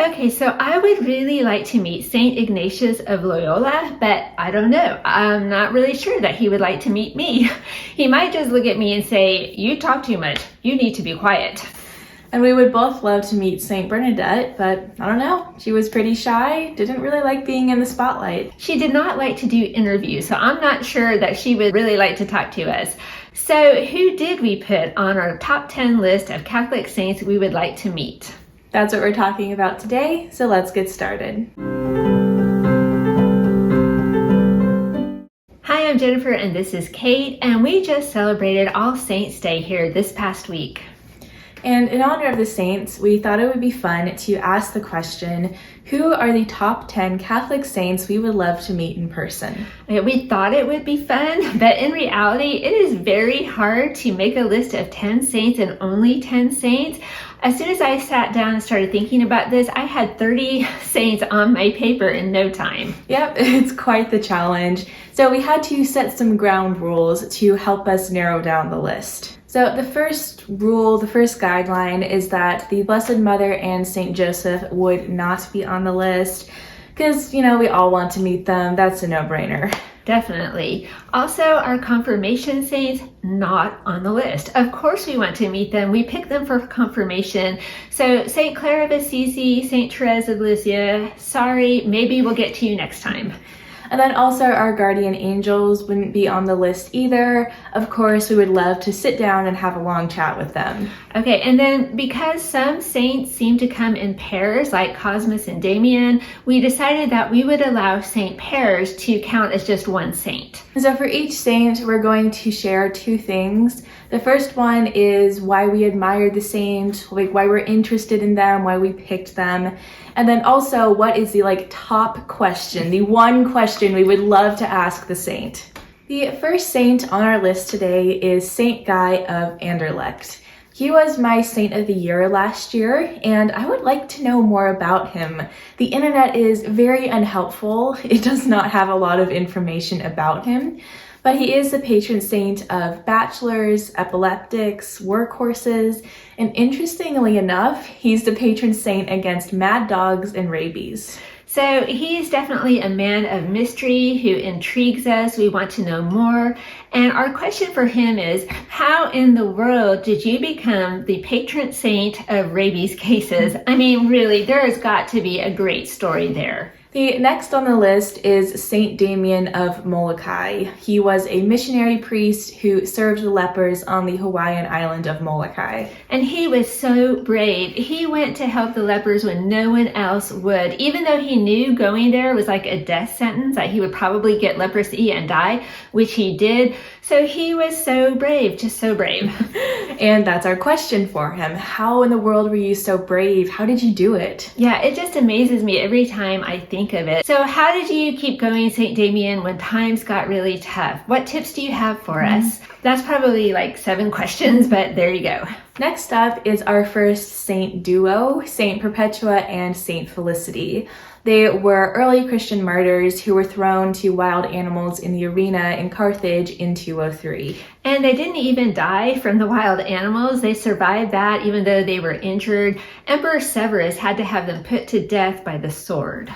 Okay, so I would really like to meet Saint Ignatius of Loyola, but I don't know. I'm not really sure that he would like to meet me. He might just look at me and say, "You talk too much. You need to be quiet." And we would both love to meet Saint Bernadette, but I don't know. She was pretty shy, didn't really like being in the spotlight. She did not like to do interviews, so I'm not sure that she would really like to talk to us. So who did we put on our top 10 list of Catholic saints we would like to meet? That's what we're talking about today, so let's get started. Hi, I'm Jennifer and this is Kate, and we just celebrated All Saints Day here this past week. And in honor of the saints, we thought it would be fun to ask the question, who are the top 10 Catholic saints we would love to meet in person? We thought it would be fun, but in reality, it is very hard to make a list of 10 saints and only 10 saints. As soon as I sat down and started thinking about this, I had 30 saints on my paper in no time. Yep, it's quite the challenge. So we had to set some ground rules to help us narrow down the list. So the first rule, the first guideline is that the Blessed Mother and Saint Joseph would not be on the list because, we all want to meet them. That's a no-brainer. Definitely. Also, our confirmation saints, not on the list. Of course we want to meet them. We picked them for confirmation. So Saint Clare of Assisi, Saint Therese of Lisieux, sorry, maybe we'll get to you next time. And then also our guardian angels wouldn't be on the list either. Of course, we would love to sit down and have a long chat with them. Okay, and then because some saints seem to come in pairs, like Cosmas and Damian, we decided that we would allow saint pairs to count as just one saint. So for each saint, we're going to share two things. The first one is why we admire the saint, like why we're interested in them, why we picked them. And then also, what is the top question, the one question we would love to ask the saint? The first saint on our list today is Saint Guy of Anderlecht. He was my Saint of the Year last year, and I would like to know more about him. The internet is very unhelpful. It does not have a lot of information about him, but he is the patron saint of bachelors, epileptics, workhorses, and interestingly enough, he's the patron saint against mad dogs and rabies. So he's definitely a man of mystery who intrigues us. We want to know more. And our question for him is, how in the world did you become the patron saint of rabies cases? I mean, really, there has got to be a great story there. The next on the list is Saint Damian of Molokai. He was a missionary priest who served the lepers on the Hawaiian island of Molokai. And he was so brave. He went to help the lepers when no one else would. Even though he knew going there was like a death sentence, that he would probably get leprosy and die, which he did. So he was so brave, just so brave. And that's our question for him. How in the world were you so brave? How did you do it? Yeah, it just amazes me every time I think of it. So how did you keep going, St. Damian, when times got really tough? What tips do you have for us? That's probably 7 questions, but there you go. Next up is our first saint duo, Saint Perpetua and Saint Felicity. They were early Christian martyrs who were thrown to wild animals in the arena in Carthage in 203. And they didn't even die from the wild animals. They survived that even though they were injured. Emperor Severus had to have them put to death by the sword.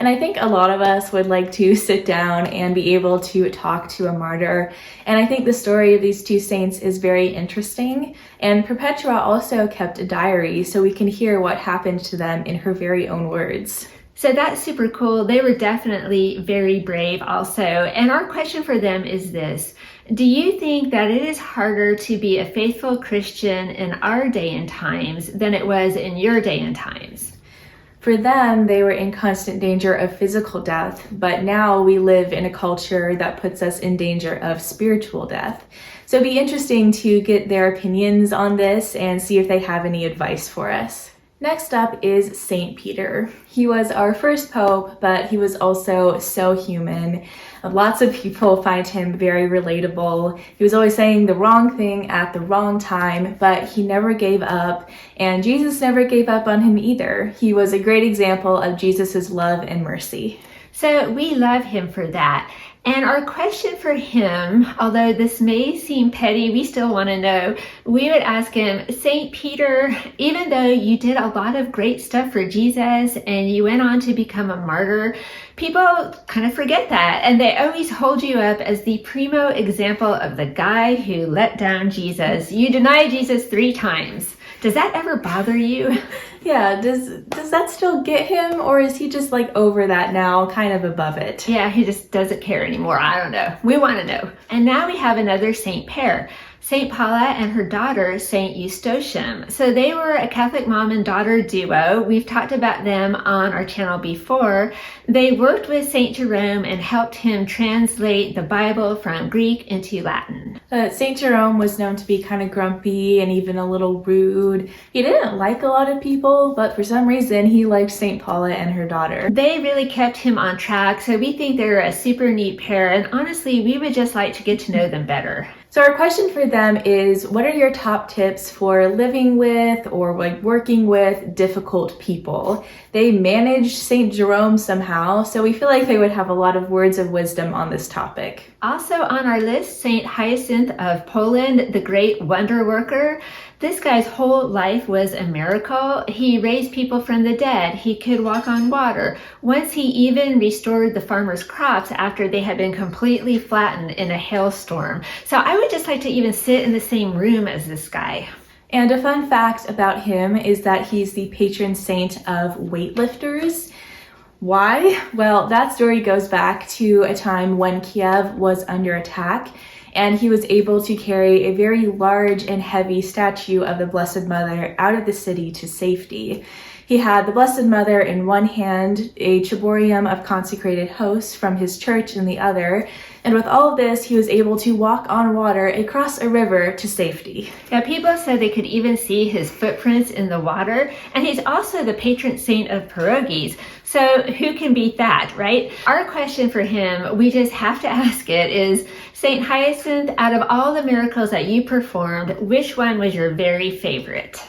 And I think a lot of us would like to sit down and be able to talk to a martyr. And I think the story of these two saints is very interesting. And Perpetua also kept a diary so we can hear what happened to them in her very own words. So that's super cool. They were definitely very brave also. And our question for them is this. Do you think that it is harder to be a faithful Christian in our day and times than it was in your day and times? For them, they were in constant danger of physical death, but now we live in a culture that puts us in danger of spiritual death. So it'd be interesting to get their opinions on this and see if they have any advice for us. Next up is Saint Peter. He was our first pope, but he was also so human. Lots of people find him very relatable. He was always saying the wrong thing at the wrong time, but he never gave up, and Jesus never gave up on him either. He was a great example of Jesus's love and mercy. So we love him for that. And our question for him, although this may seem petty, we still want to know, we would ask him, St. Peter, even though you did a lot of great stuff for Jesus and you went on to become a martyr, people kind of forget that. And they always hold you up as the primo example of the guy who let down Jesus. You denied Jesus 3 times. Does that ever bother you? Yeah, does that still get him, or is he just like over that now, kind of above it? Yeah, he just doesn't care anymore. I don't know. We want to know. And now we have another saint pair. St. Paula and her daughter, St. Eustochium. So they were a Catholic mom and daughter duo. We've talked about them on our channel before. They worked with St. Jerome and helped him translate the Bible from Greek into Latin. St. Jerome was known to be kind of grumpy and even a little rude. He didn't like a lot of people, but for some reason he liked St. Paula and her daughter. They really kept him on track, so we think they're a super neat pair, and honestly, we would just like to get to know them better. So our question for them is, what are your top tips for living with or like working with difficult people? They managed St. Jerome somehow, so we feel like they would have a lot of words of wisdom on this topic. Also on our list, St. Hyacinth of Poland, the great wonder worker. This guy's whole life was a miracle. He raised people from the dead. He could walk on water. Once he even restored the farmers' crops after they had been completely flattened in a hailstorm. So I would just like to even sit in the same room as this guy. And a fun fact about him is that he's the patron saint of weightlifters. Why? Well, that story goes back to a time when Kiev was under attack, and he was able to carry a very large and heavy statue of the Blessed Mother out of the city to safety. He had the Blessed Mother in one hand, a ciborium of consecrated hosts from his church in the other, and with all of this, he was able to walk on water across a river to safety. Yeah, people said they could even see his footprints in the water, and he's also the patron saint of pierogies. So who can beat that, right? Our question for him, we just have to ask it, is St. Hyacinth, out of all the miracles that you performed, which one was your very favorite?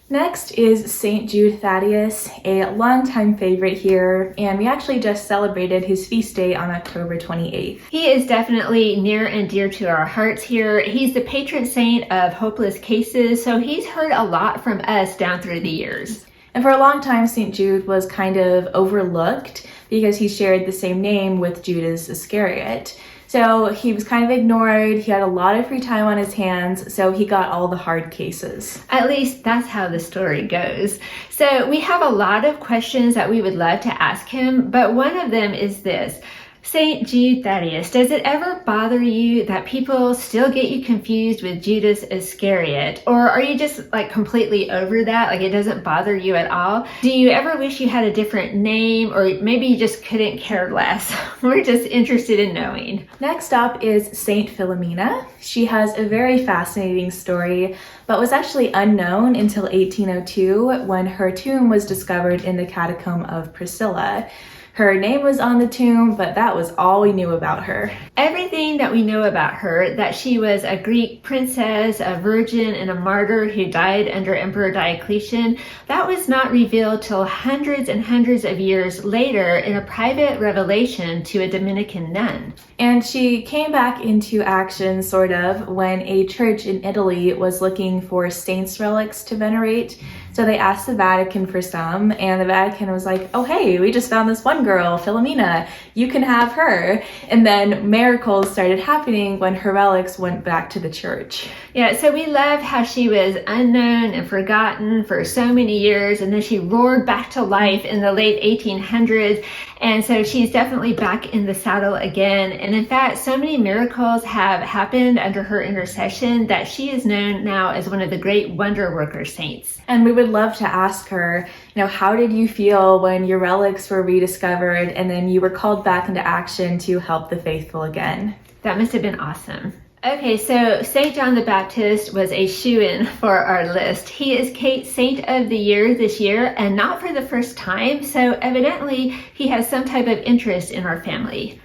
Next is St. Jude Thaddeus, a longtime favorite here, and we actually just celebrated his feast day on October 28th. He is definitely near and dear to our hearts here. He's the patron saint of hopeless cases, so he's heard a lot from us down through the years. And for a long time, St. Jude was kind of overlooked because he shared the same name with Judas Iscariot. So he was kind of ignored. He had a lot of free time on his hands, so he got all the hard cases. At least that's how the story goes. So we have a lot of questions that we would love to ask him, but one of them is this. St. Jude Thaddeus, does it ever bother you that people still get you confused with Judas Iscariot? Or are you just like completely over that? Like it doesn't bother you at all? Do you ever wish you had a different name, or maybe you just couldn't care less? We're just interested in knowing. Next up is Saint Philomena. She has a very fascinating story, but was actually unknown until 1802 when her tomb was discovered in the catacomb of Priscilla. Her name was on the tomb, but that was all we knew about her. Everything that we know about her, that she was a Greek princess, a virgin, and a martyr who died under Emperor Diocletian, that was not revealed till hundreds and hundreds of years later in a private revelation to a Dominican nun. And she came back into action, sort of, when a church in Italy was looking for saints' relics to venerate. So they asked the Vatican for some, and the Vatican was like, oh hey, we just found this one girl, Philomena, you can have her. And then miracles started happening when her relics went back to the church. Yeah, so we love how she was unknown and forgotten for so many years, and then she roared back to life in the late 1800s. And so she's definitely back in the saddle again. And in fact, so many miracles have happened under her intercession that she is known now as one of the great wonder worker saints. And we would love to ask her, how did you feel when your relics were rediscovered and then you were called back into action to help the faithful again? That must have been awesome. Okay, so St. John the Baptist was a shoo-in for our list. He is Kate's Saint of the Year this year, and not for the first time, so evidently he has some type of interest in our family.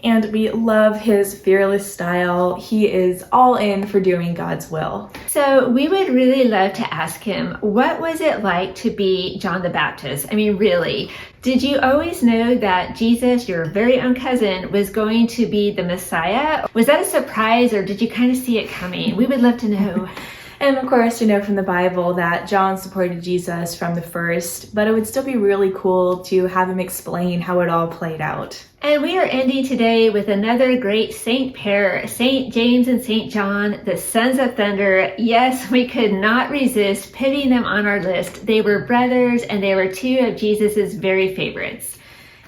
and we love his fearless style. He is all in for doing God's will. So we would really love to ask him, what was it like to be John the Baptist? I mean, really, did you always know that Jesus, your very own cousin, was going to be the Messiah? Was that a surprise, or did you kind of see it coming? We would love to know. And of course, you know from the Bible that John supported Jesus from the first, but it would still be really cool to have him explain how it all played out. And we are ending today with another great saint pair, Saint James and Saint John, the sons of thunder. Yes, we could not resist putting them on our list. They were brothers, and they were two of Jesus's very favorites.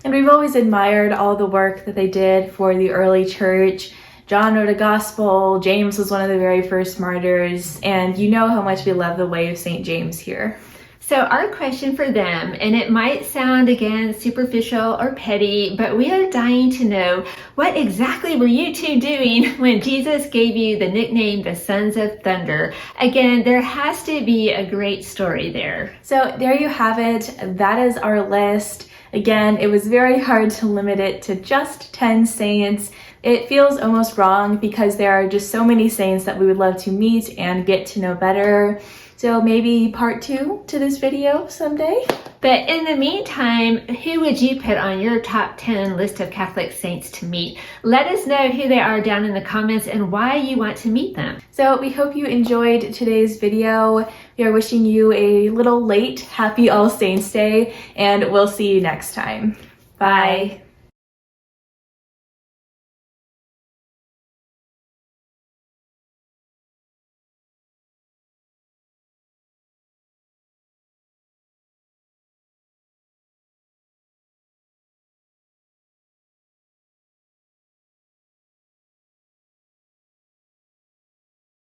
And we've always admired all the work that they did for the early church. John wrote a gospel, James was one of the very first martyrs, and you know how much we love the way of St. James here. So our question for them, and it might sound again superficial or petty, but we are dying to know, what exactly were you two doing when Jesus gave you the nickname the Sons of Thunder? Again, there has to be a great story there. So there you have it. That is our list. Again, it was very hard to limit it to just 10 saints. It feels almost wrong because there are just so many saints that we would love to meet and get to know better. So maybe part 2 to this video someday. But in the meantime, who would you put on your top 10 list of Catholic saints to meet? Let us know who they are down in the comments and why you want to meet them. So we hope you enjoyed today's video. We are wishing you a little late Happy All Saints Day, and we'll see you next time. Bye.